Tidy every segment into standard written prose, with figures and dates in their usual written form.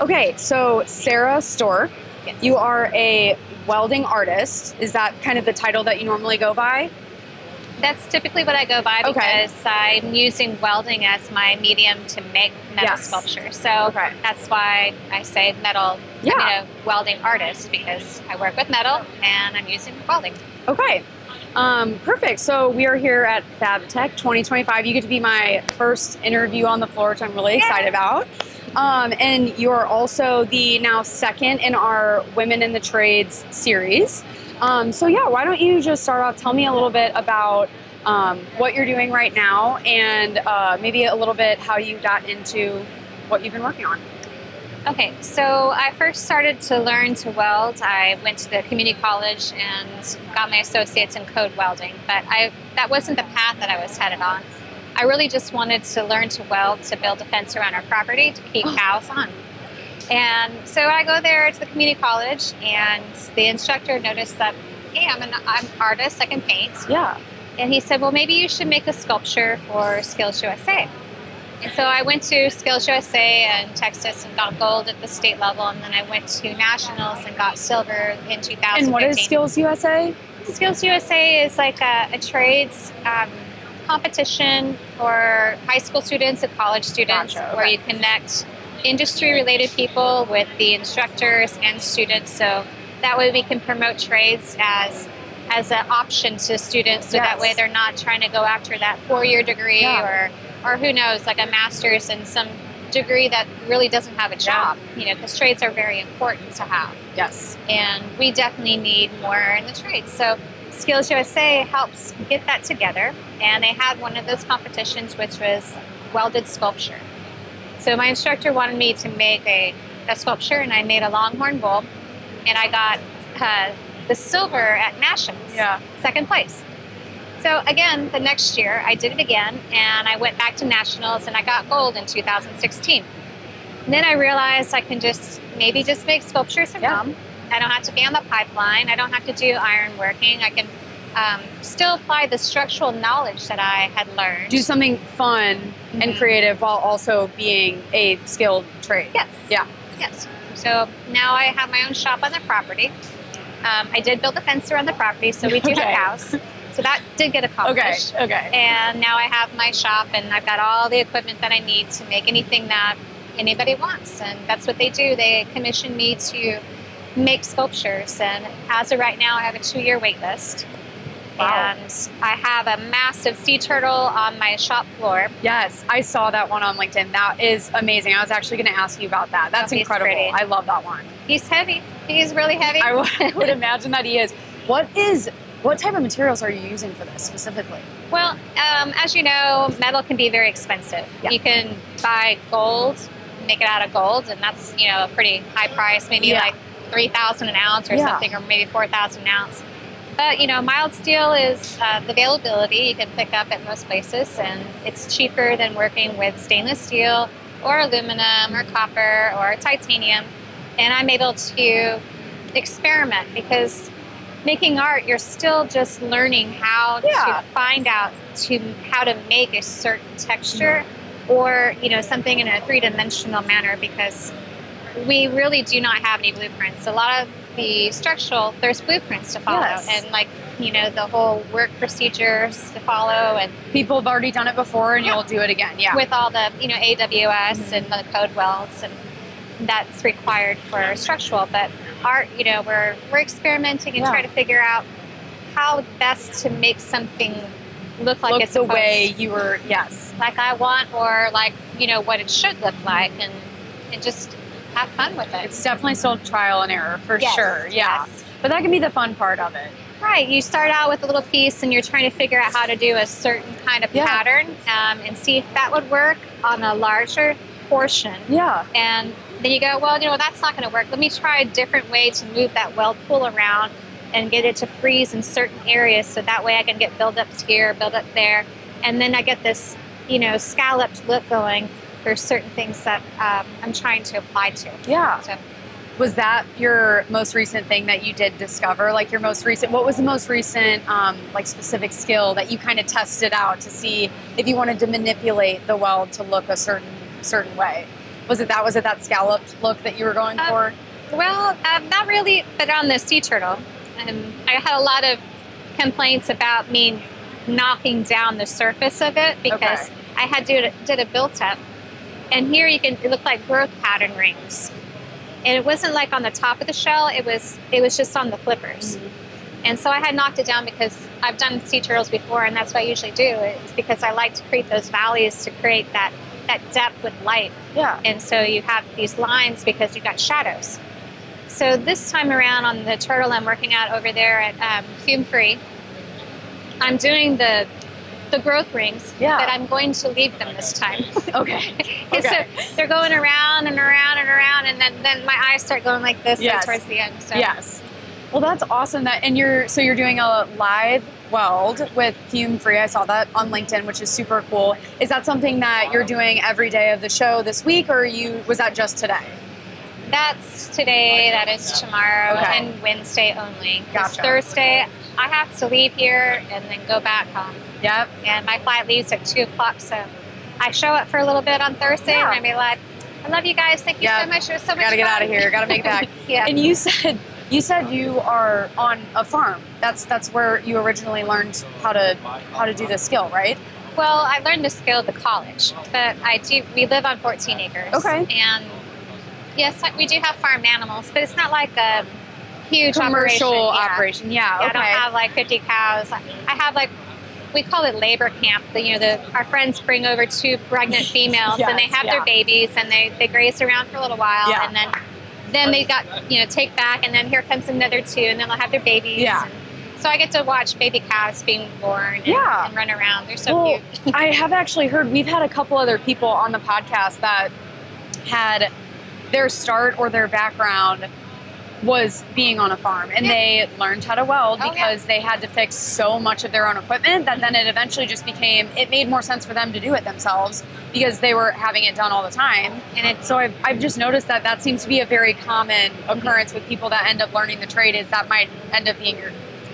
Okay, so Sarah Stork, Yes. you are a welding artist. Is that kind of the title that you normally go by? That's typically what I go by Okay. because I'm using welding as my medium to make metal Yes. sculpture. So Okay. that's why I say metal, Yeah. a welding artist, because I work with metal and I'm using welding. Okay. Perfect. So we are here at FABTECH 2025. You get to be my first interview on the floor, which I'm really excited about. And you're also the now second in our Women in the Trades series. So yeah, why don't you just start off, tell me a little bit about what you're doing right now and maybe a little bit how you got into what you've been working on. Okay, so I first started to learn to weld. I went to the community college and got my associates in code welding, but that wasn't the path that I was headed on. I really just wanted to learn to weld to build a fence around our property to keep cows on. And so I go there to the community college, and the instructor noticed that, hey, I'm an artist, I can paint. Yeah. And he said, well, maybe you should make a sculpture for SkillsUSA. And so I went to SkillsUSA and Texas and got gold at the state level, and then I went to nationals and got silver in 2015. And what is SkillsUSA? SkillsUSA is like a trades competition for high school students and college students. Gotcha, okay. Where you connect industry-related people with the instructors and students, so that way we can promote trades as an option to students, so that way they're not trying to go after that 4-year degree or who knows, like a master's in some degree that really doesn't have a job, because trades are very important to have. Yes. And we definitely need more in the trades. So SkillsUSA helps get that together, and they had one of those competitions, which was welded sculpture. So my instructor wanted me to make a sculpture, and I made a longhorn bull, and I got the silver at nationals, second place. So again, the next year I did it again, and I went back to nationals and I got gold in 2016. And then I realized I can maybe just make sculptures at home. I don't have to be on the pipeline. I don't have to do iron working. I can still apply the structural knowledge that I had learned. Do something fun and creative while also being a skilled trade. Yes. Yeah. Yes. So now I have my own shop on the property. I did build a fence around the property, so we do have cows. So that did get accomplished. Okay. And now I have my shop, and I've got all the equipment that I need to make anything that anybody wants. And that's what they do. They commission me to make sculptures. And as of right now, I have a 2-year wait list. Wow. And I have a massive sea turtle on my shop floor. Yes, I saw that one on LinkedIn. That is amazing. I was actually going to ask you about that. That's incredible. Pretty. I love that one. He's heavy. He's really heavy. I would imagine that he is. What type of materials are you using for this specifically? Well, as you know, metal can be very expensive. Yeah. You can buy gold, make it out of gold, and that's a pretty high price, maybe like $3,000 an ounce or something, or maybe $4,000 an ounce. But mild steel is the availability you can pick up at most places, and it's cheaper than working with stainless steel or aluminum or copper or titanium. And I'm able to experiment because making art, you're still just learning how to find out how to make a certain texture or something in a 3-dimensional manner, because we really do not have any blueprints. A lot of the structural, there's blueprints to follow, and the whole work procedures to follow, and people have already done it before, and you'll do it again. With all the AWS and the code welds, and that's required for structural. But art, we're experimenting and trying to figure out how best to make something look like it's the way you were, like I want, or like what it should look like, and just have fun with it. It's definitely still trial and error for sure. Yeah. Yes. But that can be the fun part of it. Right. You start out with a little piece and you're trying to figure out how to do a certain kind of pattern and see if that would work on a larger portion. Yeah. And then you go, well, that's not going to work. Let me try a different way to move that weld pool around and get it to freeze in certain areas, so that way I can get buildups here, buildup there. And then I get this, scalloped look going for certain things that I'm trying to apply to. Yeah. So, was that your most recent thing that you did discover? Like what was the most recent specific skill that you kind of tested out to see if you wanted to manipulate the weld to look a certain way? Was it that scalloped look that you were going for? Well, not really, but on the sea turtle. I had a lot of complaints about me knocking down the surface of it because I had did a built up. And here it looked like growth pattern rings. And it wasn't like on the top of the shell, it was just on the flippers. And so I had knocked it down because I've done sea turtles before, and that's what I usually do. It's because I like to create those valleys to create that depth with light. Yeah. And so you have these lines because you've got shadows. So this time around on the turtle I'm working out over there at Fume Free, I'm doing the growth rings, but I'm going to leave them this time. Okay. So they're going around and around and around, and then my eyes start going like this towards the end. So. Yes. Well, that's awesome. You're doing a live weld with Fume Free. I saw that on LinkedIn, which is super cool. Is that something that you're doing every day of the show this week, or was that just today? That's today, that is tomorrow, and Wednesday only. Gotcha. Thursday, I have to leave here and then go back home. Yep. And my flight leaves at 2 o'clock, so I show up for a little bit on Thursday, and I be like, I love you guys. Thank you so much. It was so much fun. Gotta get out of here. Gotta make it back. And you said you are on a farm. That's where you originally learned how to do this skill, right? Well, I learned the skill at the college, but we live on 14 acres. Okay. And yes, we do have farm animals, but it's not like a huge commercial operation. Yeah. I don't have like 50 cows. I have like, we call it labor camp. Our friends bring over 2 pregnant females, and they have their babies, and they graze around for a little while, and then they got take back, and then here comes another 2, and then they'll have their babies. Yeah. So I get to watch baby calves being born and run around. They're so cute. I have actually heard, we've had a couple other people on the podcast that had their start or their background was being on a farm, and they learned how to weld because they had to fix so much of their own equipment that then it eventually just it made more sense for them to do it themselves because they were having it done all the time. So I've just noticed that seems to be a very common occurrence with people that end up learning the trade, is that might end up being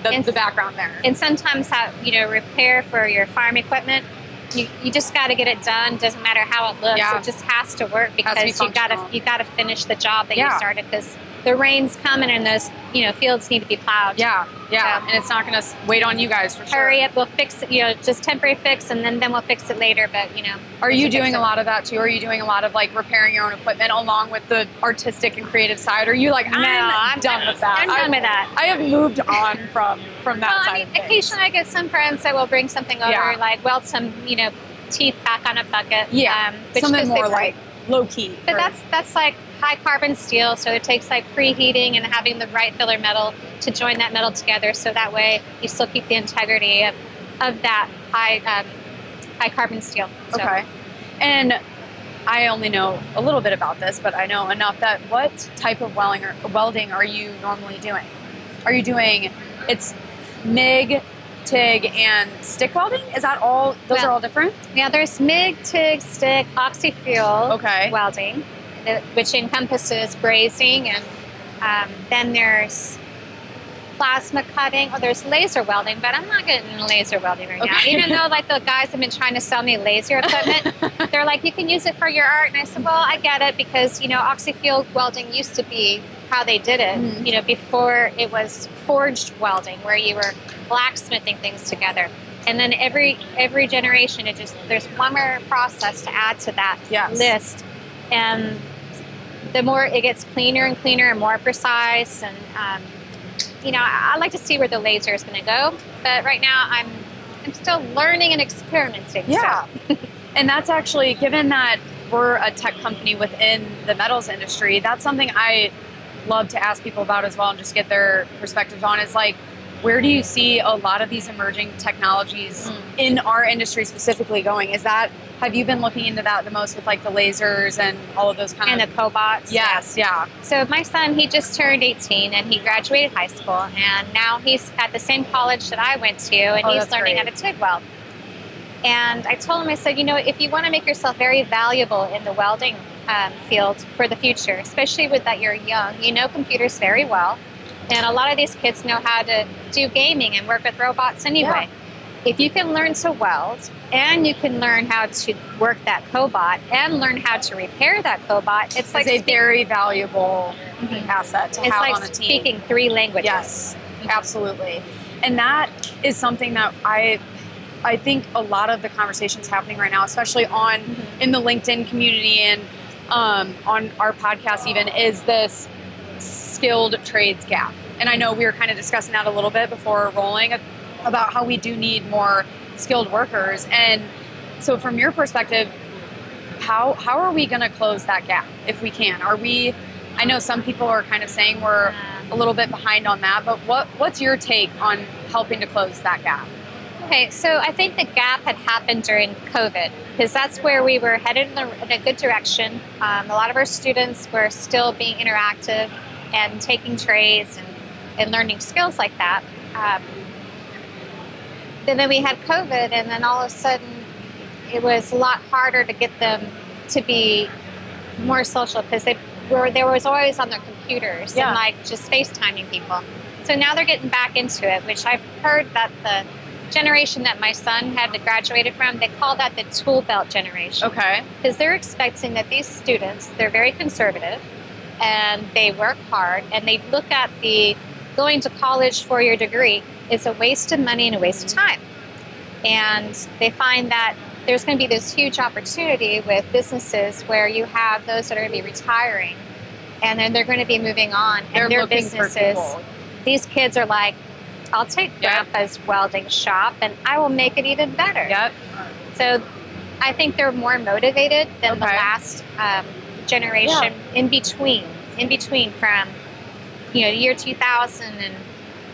the background there. And sometimes repair for your farm equipment, you just got to get it done. Doesn't matter how it looks. It just has to work because you got to finish the job that you started, because the rain's coming and those fields need to be plowed. Yeah. And it's not going to wait on you guys for sure. Hurry up, we'll fix it. Just temporary fix, and then we'll fix it later. But are you doing a lot of that too? Are you doing a lot of like repairing your own equipment along with the artistic and creative side? Or are you like, I'm done with that? I'm done with that. I have moved on from that side. Occasionally I get some friends that will bring something over, like weld some teeth back on a bucket. Something more like low key. But that's like high carbon steel, so it takes like preheating and having the right filler metal to join that metal together, so that way you still keep the integrity of that high carbon steel. So. Okay. And I only know a little bit about this, but I know enough that what type of welding are you normally doing? Are you doing MIG, TIG, and stick welding? Is that all? Those are all different? Yeah, there's MIG, TIG, stick, oxy-fuel welding, which encompasses brazing, and then there's plasma cutting. Oh, there's laser welding, but I'm not getting laser welding right now. Even though like the guys have been trying to sell me laser equipment, they're like, you can use it for your art. And I said, well, I get it, because oxy-fuel welding used to be how they did it. Before it was forged welding, where you were blacksmithing things together. And then every generation, there's one more process to add to that list. And the more it gets cleaner and cleaner and more precise, and I like to see where the laser is going to go. But right now, I'm still learning and experimenting. Yeah, so. And that's actually, given that we're a tech company within the metals industry, that's something I love to ask people about as well, and just get their perspectives on, is like, where do you see a lot of these emerging technologies in our industry specifically going? Have you been looking into that the most with like the lasers and all of those kind of... And the cobots. Yes, yeah. So my son, he just turned 18 and he graduated high school, and now he's at the same college that I went to, and he's learning how to TIG weld. And I told him, I said, if you want to make yourself very valuable in the welding field for the future, especially with that you're young, computers very well. And a lot of these kids know how to do gaming and work with robots anyway. if you can learn to weld and you can learn how to work that cobot and learn how to repair that cobot, it's like a very valuable asset to have on a team. It's like speaking 3 languages. Yes, absolutely. And that is something that I think a lot of the conversations happening right now, especially in the LinkedIn community and on our podcast even, is this skilled trades gap. And I know we were kind of discussing that a little bit before rolling about how we do need more skilled workers. And so from your perspective, how are we going to close that gap if we can? I know some people are kind of saying we're a little bit behind on that, but what's your take on helping to close that gap? Okay, so I think the gap had happened during COVID because that's where we were headed in a good direction. A lot of our students were still being interactive and taking trades and learning skills like that. And then we had COVID, and then all of a sudden it was a lot harder to get them to be more social because they was always on their computers and like just FaceTiming people. So now they're getting back into it, which I've heard that the generation that my son had graduated from, they call that the tool belt generation. Okay. Because they're expecting that these students, they're very conservative and they work hard and they look at the going to college for your degree is a waste of money and a waste of time. And they find that there's going to be this huge opportunity with businesses where you have those that are going to be retiring and then they're going to be moving on in their businesses. These kids are like, I'll take Grandpa's welding shop and I will make it even better. Yep. So I think they're more motivated than the last generation in between from, year 2000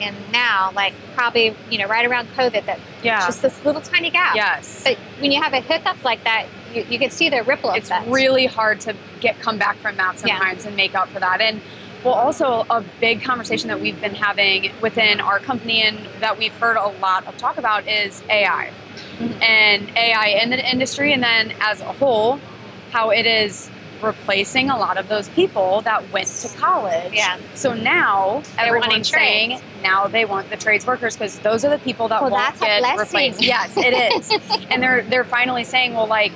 and now, like probably, right around COVID, that just this little tiny gap. Yes. But when you have a hiccup like that, you can see the ripple effect. It's really hard to come back from that sometimes and make up for that. And well, also a big conversation that we've been having within our company and that we've heard a lot of talk about is AI. And AI in the industry, and then as a whole, how it is replacing a lot of those people that went to college. Yeah. So now everyone's saying now they want the trades workers because those are the people that won't get replaced. Yes, it is. And they're finally saying, well, like,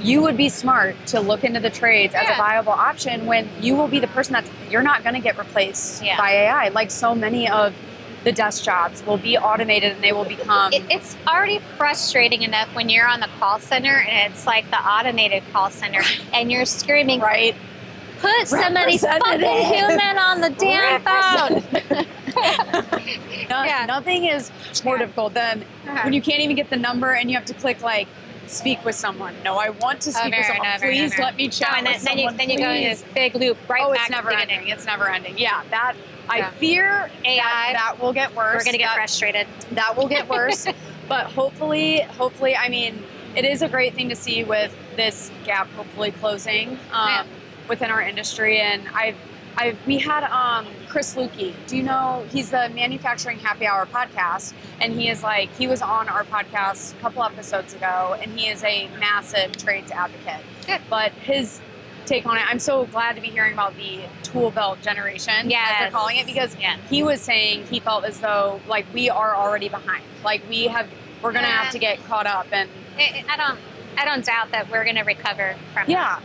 you would be smart to look into the trades as a viable option when you will be the person you're not going to get replaced by AI. Like so many of the desk jobs will be automated and they will become... It's already frustrating enough when you're on the call center and it's like the automated call center and you're screaming, right? Put somebody's fucking human on the damn phone. Nothing is more difficult than when you can't even get the number and you have to click like, speak with someone. No, I want to speak with someone. Please let me chat with someone. Then you go in this big loop back. It's never ending. It's never ending. Yeah, I fear AI that will get worse. We're going to get frustrated. That will get worse. But hopefully, I mean, it is a great thing to see with this gap hopefully closing within our industry. And we had Chris Lukey. Do you know, he's the Manufacturing Happy Hour podcast, and he was on our podcast a couple episodes ago, and he is a massive trades advocate. Good. But his take on it, I'm so glad to be hearing about the tool belt generation, as they're calling it, because he was saying he felt as though like we are already behind. Like we're going to have to get caught up. And I don't doubt that we're going to recover from that.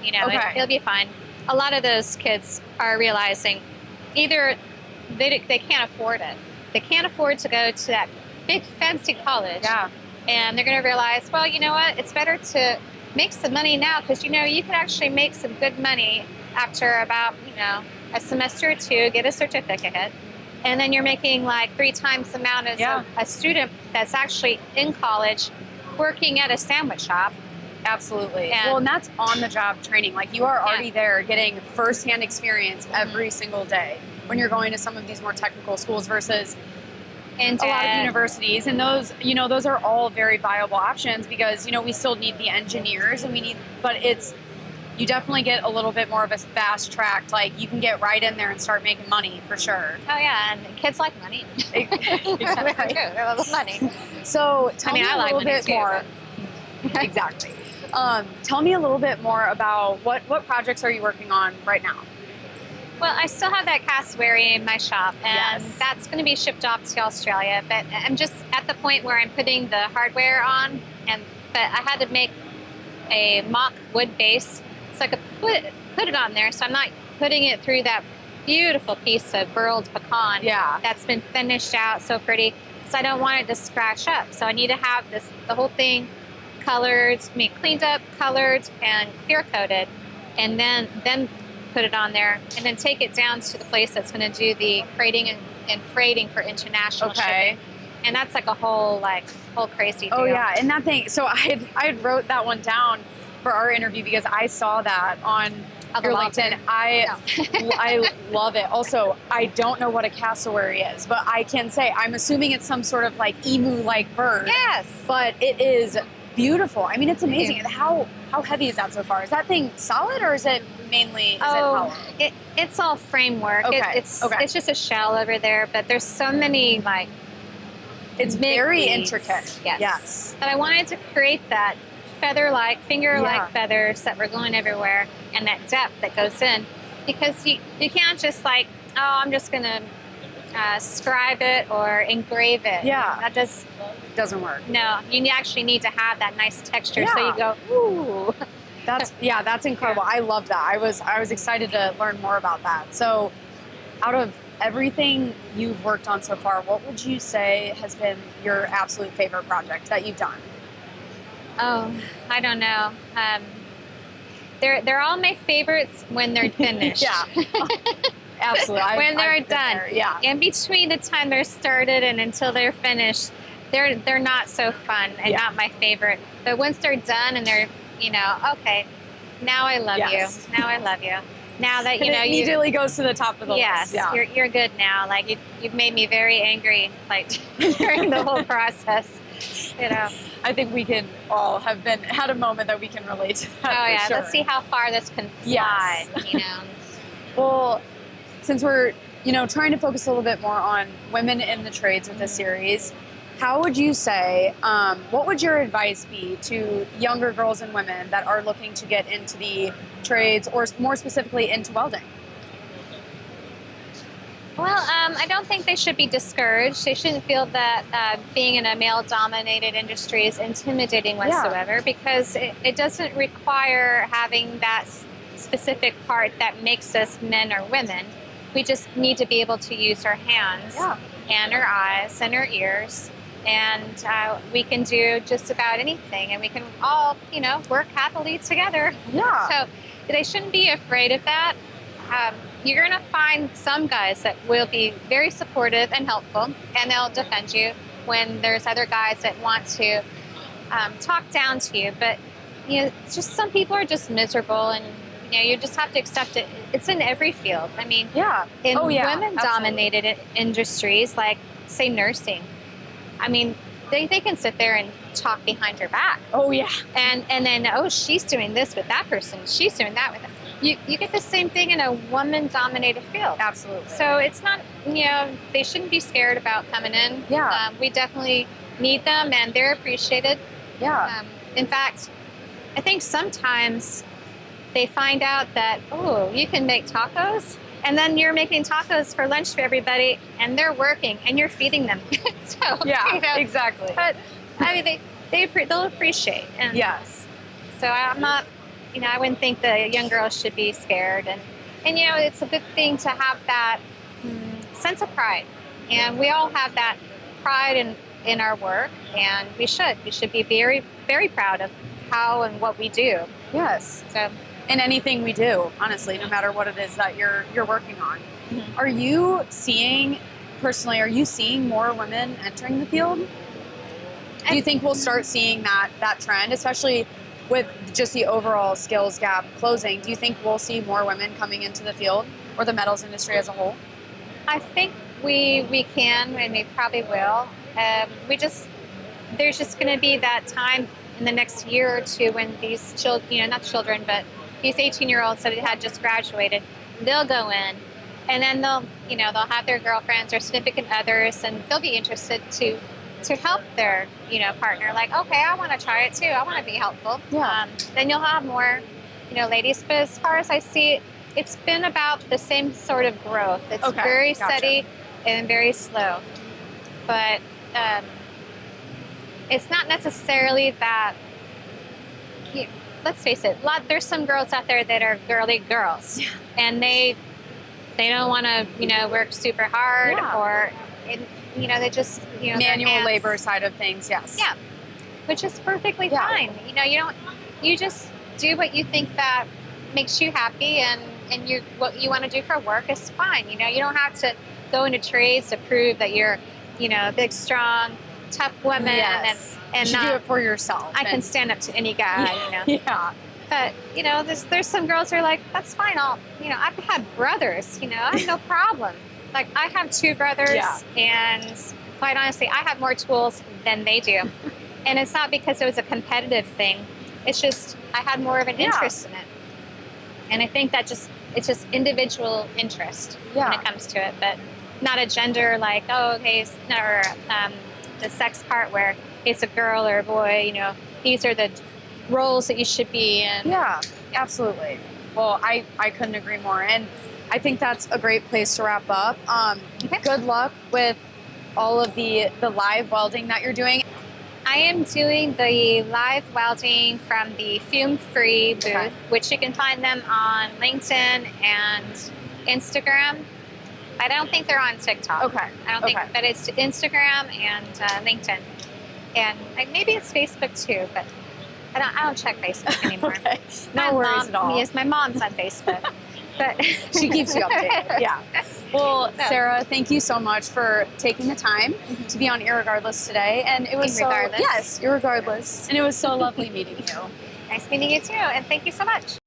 It'll be fine. A lot of those kids are realizing either they can't afford it. They can't afford to go to that big fancy college. Yeah. And they're going to realize, well, you know what? It's better to make some money now because, you can actually make some good money after about, a semester or two, get a certificate. And then you're making like 3 times the amount as a student that's actually in college working at a sandwich shop. Absolutely. And that's on-the-job training. Like you are already there getting firsthand experience every single day when you're going to some of these more technical schools versus a lot of universities. And those are all very viable options because, we still need the engineers and you definitely get a little bit more of a fast track. Like you can get right in there and start making money for sure. Oh yeah, and kids like money. Exactly. They love money. So tell me a little bit more. Exactly. Tell me a little bit more about what projects are you working on right now? Well, I still have that cassowary in my shop, and Yes. that's going to be shipped off to Australia. But I'm just at the point where I'm putting the hardware on, but I had to make a mock wood base so I could put it on there. So I'm not putting it through that beautiful piece of burled pecan Yeah. that's been finished out so pretty. So I don't want it to scratch up. So I need to have the whole thing colored, cleaned up, colored, and clear coated, and then put it on there, and then take it down to the place that's going to do the crating and freighting for international shipping. And that's like a whole crazy deal. Oh yeah, and that thing. So I had wrote that one down for our interview because I saw that on your LinkedIn. I love it. Also, I don't know what a cassowary is, but I can say I'm assuming it's some sort of like emu-like bird. Yes. But it is beautiful. I mean, it's amazing. And how heavy is that so far? Is that thing solid or is it mainly? Is it hollow? It's all framework. Okay. It's just a shell over there, but there's so many it's very intricate. Yes. But I wanted to create that feather-like, finger-like feathers that were going everywhere, and that depth that goes in, because you can't just I'm just gonna scribe it or engrave it. Yeah. That just doesn't work. No, you actually need to have that nice texture. Yeah. So you go, ooh. That's incredible. I love that. I was excited to learn more about that. So, out of everything you've worked on so far, what would you say has been your absolute favorite project that you've done? Oh, I don't know. They're all my favorites when they're finished. Yeah, absolutely. When they're done. Yeah. In between the time they're started and until they're finished, they're not so fun and not my favorite. But once they're done and they're, okay, now I love you. Now I love you. Now that it immediately goes to the top of the list. Yes, you're good now. You've made me very angry during the whole process. I think we can all had a moment that we can relate to that. Oh yeah, sure. Let's see how far this can fly. Yes. Well, since we're trying to focus a little bit more on women in the trades with this series, how would you say, what would your advice be to younger girls and women that are looking to get into the trades, or more specifically into welding? Well, I don't think they should be discouraged. They shouldn't feel that being in a male-dominated industry is intimidating whatsoever, because it doesn't require having that specific part that makes us men or women. We just need to be able to use our hands and our eyes and our ears, and we can do just about anything, and we can all, work happily together. Yeah. So they shouldn't be afraid of that. You're going to find some guys that will be very supportive and helpful, and they'll defend you when there's other guys that want to talk down to you. But just some people are just miserable, and you just have to accept it. It's in every field. I mean, in women-dominated industries, like say nursing, I mean, they can sit there and talk behind your back. Oh yeah. And then she's doing this with that person. She's doing that with that. You get the same thing in a woman-dominated field. Absolutely. So it's not, they shouldn't be scared about coming in. Yeah. We definitely need them, and they're appreciated. Yeah. In fact, I think sometimes they find out that, you can make tacos, and then you're making tacos for lunch for everybody, and they're working, and you're feeding them. So exactly. But I mean, they'll appreciate. And yes. So I'm not. I wouldn't think the young girls should be scared, and it's a good thing to have that sense of pride, and we all have that pride in our work, and we should be very, very proud of how and what we do. Yes. So in anything we do, honestly, no matter what it is that you're working on. Mm-hmm. Are you seeing more women entering the field? Do you think we'll start seeing that trend, especially with just the overall skills gap closing? Do you think we'll see more women coming into the field, or the metals industry as a whole? I think we can, and we probably will. There's just going to be that time in the next year or two when these children, not children, but these 18-year-olds that had just graduated, they'll go in, and then they'll have their girlfriends or significant others, and they'll be interested to help their partner. Like, okay, I want to try it too. I want to be helpful. Yeah. Then you'll have more ladies. But as far as I see, It's been about the same sort of growth. It's very steady and very slow. But it's not necessarily that, let's face it, there's some girls out there that are girly girls. And they don't want to, work super hard or, they just, manual labor side of things, yes. Yeah, which is perfectly fine. You just do what you think that makes you happy, and what you want to do for work is fine. You don't have to go into trades to prove that you're, a big, strong, tough woman. Yes. And you do it for yourself. I can stand up to any guy. Yeah. But there's some girls who are like, that's fine. I've had brothers. I have no problem. Like, I have 2 brothers, and quite honestly, I have more tools than they do. And it's not because it was a competitive thing. It's just I had more of an interest in it. And I think that it's just individual interest when it comes to it, but not a gender like, or the sex part where it's a girl or a boy. These are the roles that you should be in. Yeah, absolutely. Well, I couldn't agree more. And I think that's a great place to wrap up. Good luck with all of the live welding that you're doing. I am doing the live welding from the Fume Free booth, which you can find them on LinkedIn and Instagram. I don't think they're on TikTok. I don't think, but it's Instagram and LinkedIn. And maybe it's Facebook too, but I don't check Facebook anymore. No worries at all. Yes, my mom's on Facebook. But she keeps you updated. Yeah. Well, Sarah, thank you so much for taking the time to be on Irregardless today. And it was Irregardless. Irregardless. And it was so lovely meeting you. Nice meeting you too. And thank you so much.